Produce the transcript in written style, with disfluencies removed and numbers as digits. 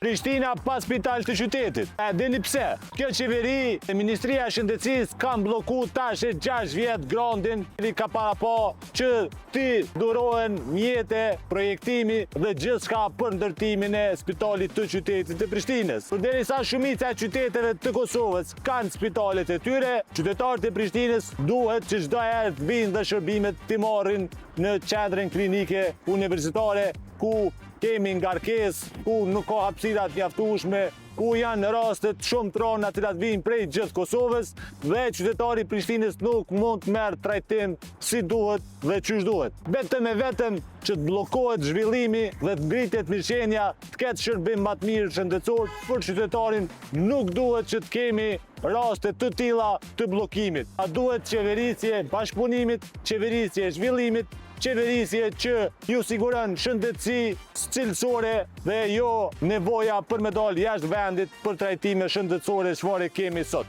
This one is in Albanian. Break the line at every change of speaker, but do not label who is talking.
Prishtina pa spital të qytetit. E dini pse? Kjo qeveri e Ministria e Shëndetësisë kanë bllokuar tash 6 vjet grandin, i ka para po që ti durohen mjete, projektimi dhe gjithçka për ndërtimin e spitalit të qytetit të Prishtinës. Përderisa shumica e qyteteve të Kosovës kanë spitalet e tyre, qytetarët e Prishtinës duhet që çdo herë të vinë dhe shërbimet të marrin në qendrën klinike universitare ku kemi ngarkesë, ku nuk ka hapësira të mjaftueshme, ku janë rastet shumë të rënda të cilat vijnë prej gjithë Kosovës dhe qytetari i Prishtinës nuk mund të merr trajtim si duhet dhe çysh duhet. Vetëm e vetëm që të bllokohet zhvillimi dhe të ngritet mirëqenia, të ketë shërbim më të mirë shëndetësor për qytetarin, nuk duhet që të kemi raste të tilla të bllokimit. A duhet qeverisje bashkëpunimit, qeverisje zhvillimit, qeverisje që ju siguron shëndetësi cilësore dhe jo nevoja për me dalë jashtë vendit për trajtime shëndetësore çfarë kemi sot.